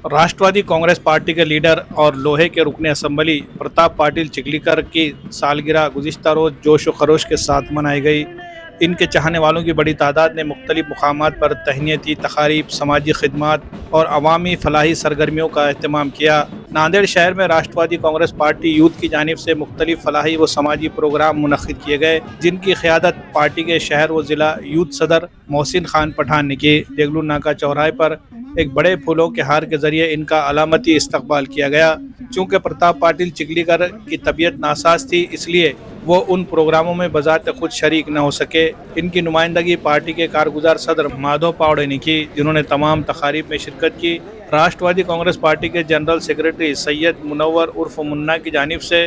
राष्ट्रवादी Congress party के leader और लोहे के रुकने असेंबली प्रताप पाटिल चिखलीकर की सालगिरह गुज़िश्ता रोज़ जोश व खरोश के साथ मनाई गई। इनके चाहने वालों की बड़ी तादाद ने मुख्तलिफ मुकामात पर तहनीती तकारीब, समाजी खिदमात और अवामी फलाही सरगर्मियों का अहतमाम किया। नांदेड़ शहर में राष्ट्रवादी कांग्रेस पार्टी यूथ की जानिब से मुख्तलिफ फलाही व समाजी प्रोग्राम मुनक्किद किए गए, जिनकी क़यादत पार्टी के शहर व ज़िला यूथ सदर मोहसिन खान पठान ने की। देगलू नाका चौराहे पर एक बड़े फूलों के हार के जरिए इनका अलामती इस्तकबाल किया गया। चूँकि प्रताप पाटिल चिखलीकर की तबीयत नासाज थी, इसलिए वो उन प्रोग्रामों में बजाते खुद शरीक न हो सके। इनकी नुमाइंदगी पार्टी के कारगुजार सदर माधव पावड़े ने की, जिन्होंने तमाम तकारीब में शिरकत की। राष्ट्रवादी कांग्रेस पार्टी के जनरल सेक्रेटरी सैयद मुनव्वर उर्फ मुन्ना की जानिब से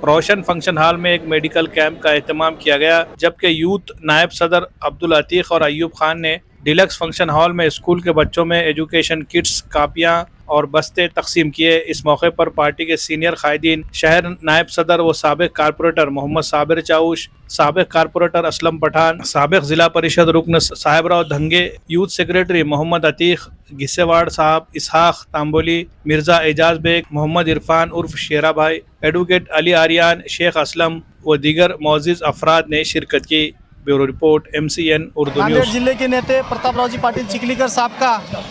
रोशन फंक्शन हॉल में एक मेडिकल कैंप का एहतमाम किया गया, जबकि यूथ नायब सदर अब्दुल अतीक और अयूब खान ने डिलक्स फंक्शन हॉल में स्कूल के बच्चों में एजुकेशन किट्स, कापियाँ और बस्ते तकसीम किए। इस मौके पर पार्टी के सीनियर कायदीन, शहर नायब सदर व साबिक कारपोरेटर मोहम्मद साबिर चाउश, साबिक कारपोरेटर असलम पठान, साबिक जिला परिषद रुकन साहिबराव धंगे, यूथ सेक्रेटरी मोहम्मद अतीक, घिसेवाड़ साहब, इसहाक तांबोली, मिर्जा एजाज बेग, मोहम्मद इरफान उर्फ शेरा भाई, एडवोकेट अली आर्यान, शेख असलम व दीगर मोअज़्ज़िज़ अफराद ने शिरकत की। Bureau report, MCN Urdu Nanded news. जिले के नेता प्रताप रावजी पाटिल चिखलीकर साहब का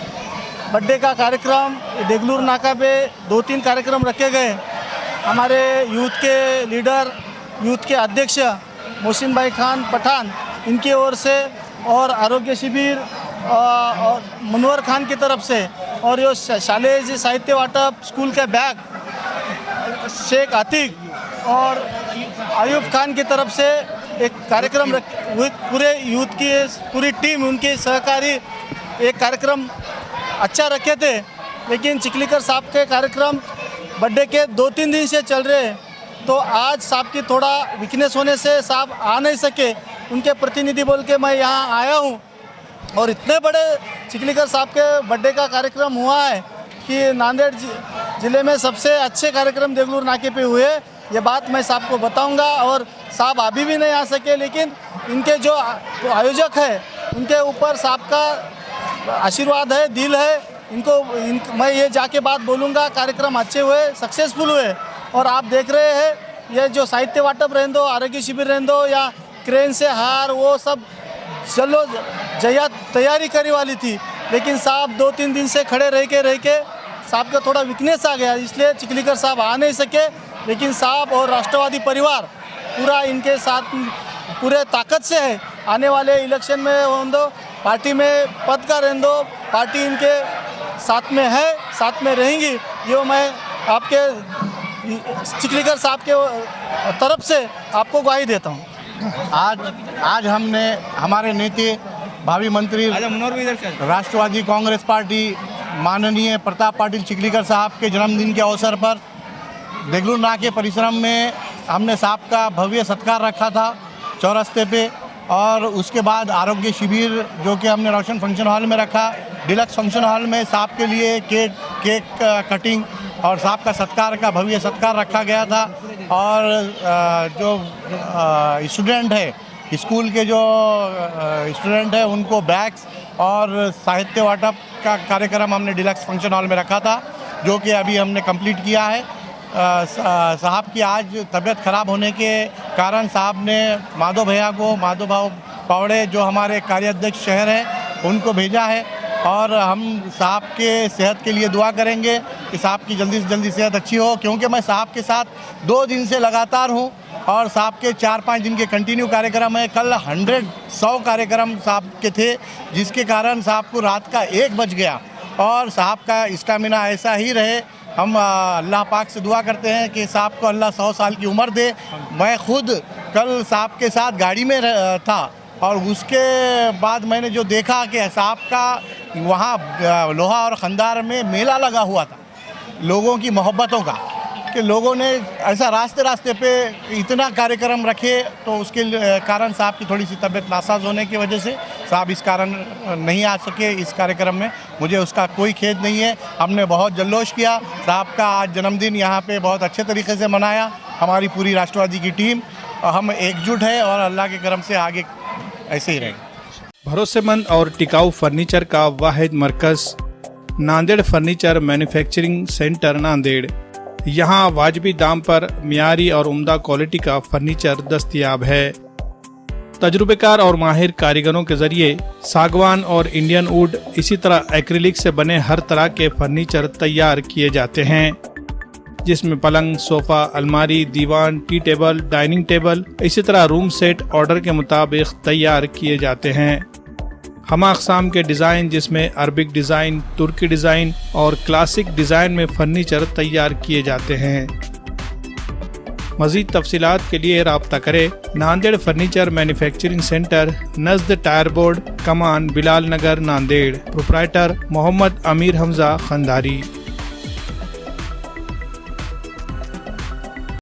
बर्थडे का कार्यक्रम देगलूर नाका पे 2-3 कार्यक्रम रखे गए। हमारे यूथ के लीडर, यूथ के अध्यक्ष मोहसिन भाई खान पठान, इनकी ओर से और आरोग्य शिविर और मुनव्वर खान की तरफ से, और ये शालेय साहित्य वाटप, स्कूल के बैग शेख आतिक और अयूब खान की तरफ से एक कार्यक्रम पूरे यूथ की पूरी टीम, उनके सहकारी एक कार्यक्रम अच्छा रखे थे। लेकिन चिखलीकर साहब के कार्यक्रम बर्थडे के 2-3 दिन से चल रहे हैं, तो आज साहब की थोड़ा वीकनेस होने से साहब आ नहीं सके। उनके प्रतिनिधि बोल के मैं यहाँ आया हूँ, और इतने बड़े चिखलीकर साहब के बर्थडे का कार्यक्रम हुआ है कि नांदेड़ ज़िले में सबसे अच्छे कार्यक्रम देगलूर नाके पे हुए। ये बात मैं साहब को बताऊंगा, और साहब अभी भी नहीं आ सके, लेकिन इनके जो आयोजक है उनके ऊपर साहब का आशीर्वाद है, दिल है। मैं ये जाके बात बोलूँगा, कार्यक्रम अच्छे हुए, सक्सेसफुल हुए। और आप देख रहे हैं ये जो साहित्य वाटप रहने दो, आरोग्य शिविर रहने दो, या क्रेन से हार, वो सब चलो जया तैयारी करी वाली थी, लेकिन साहब 2-3 दिन से खड़े रह के साहब का थोड़ा वीकनेस आ गया, इसलिए चिखलीकर साहब आ नहीं सके। लेकिन साहब और राष्ट्रवादी परिवार पूरा इनके साथ पूरे ताकत से है। आने वाले इलेक्शन में रहने दो, पार्टी में पद का रहने दो, पार्टी इनके साथ में है, साथ में रहेंगी। ये मैं आपके चिखलीकर साहब के तरफ से आपको ग्वाही देता हूँ। आज हमने हमारे नेता, भावी मंत्री, राष्ट्रवादी कांग्रेस पार्टी माननीय प्रताप पाटिल चिखलीकर साहब के जन्मदिन के अवसर पर देगलूर नाके परिसर में हमने साहब का भव्य सत्कार रखा था चौरस्ते पे, और उसके बाद आरोग्य शिविर जो कि हमने रोशन फंक्शन हॉल में रखा। डिलक्स फंक्शन हॉल में साहब के लिए केक कटिंग और साहब का सत्कार का भव्य सत्कार रखा गया था। और जो स्टूडेंट है, स्कूल के जो स्टूडेंट है, उनको बैग्स और साहित्य वाटप का कार्यक्रम हमने डिलक्स फंक्शन हॉल में रखा था, जो कि अभी हमने कंप्लीट किया है। साहब की आज तबीयत ख़राब होने के कारण साहब ने माधव भाव पावड़े जो हमारे कार्याध्यक्ष शहर हैं, उनको भेजा है। और हम साहब के सेहत के लिए दुआ करेंगे कि साहब की जल्दी से जल्दी सेहत अच्छी हो, क्योंकि मैं साहब के साथ 2 दिन से लगातार हूँ, और साहब के 4-5 दिन के कंटिन्यू कार्यक्रम है। कल 100 कार्यक्रम साहब के थे, जिसके कारण साहब को रात का 1 बज गया। और साहब का स्टैमिना ऐसा ही रहे। हम अल्लाह पाक से दुआ करते हैं कि साहब को अल्लाह 100 साल की उम्र दे। मैं खुद कल साहब के साथ गाड़ी में था, और उसके बाद मैंने जो देखा कि साहब का वहाँ लोहा और खंदार में मेला लगा हुआ था लोगों की मोहब्बतों का, कि लोगों ने ऐसा रास्ते पे इतना कार्यक्रम रखे, तो उसके कारण साहब की थोड़ी सी तबीयत नासाज होने की वजह से साहब इस कारण नहीं आ सके इस कार्यक्रम में। मुझे उसका कोई खेद नहीं है। हमने बहुत जल्लोश किया। साहब का आज जन्मदिन यहाँ पे बहुत अच्छे तरीके से मनाया, हमारी पूरी राष्ट्रवादी की टीम, और हम एकजुट है, और अल्लाह के करम से आगे ऐसे ही रहेंगे। भरोसेमंद और टिकाऊ फर्नीचर का वाहिद मरकज़ Nanded furniture manufacturing centre Nanded. यहाँ वाजबी दाम पर मियारी और उम्दा क्वालिटी का फर्नीचर दस्तयाब है। तजुर्बेकार और माहिर कारीगरों के जरिए सागवान और इंडियन वुड इसी तरह एक्रिलिक से बने हर तरह के फर्नीचर तैयार किए जाते हैं, जिसमें पलंग, सोफा, अलमारी, दीवान, टी टेबल, डाइनिंग टेबल, इसी तरह रूम सेट ऑर्डर के मुताबिक तैयार किए जाते हैं। हम अक़साम के डिज़ाइन जिसमें अरबिक डिज़ाइन, तुर्की डिज़ाइन और क्लासिक डिज़ाइन में फर्नीचर तैयार किए जाते हैं। मज़ीद तफसीलात के लिए राब्ता करें नांदेड़ फर्नीचर मैन्युफैक्चरिंग सेंटर, नज़द tyre board, Kaman, Bilal Nagar, Nanded. Proprietor Mohammad Amir Hamza Khandari.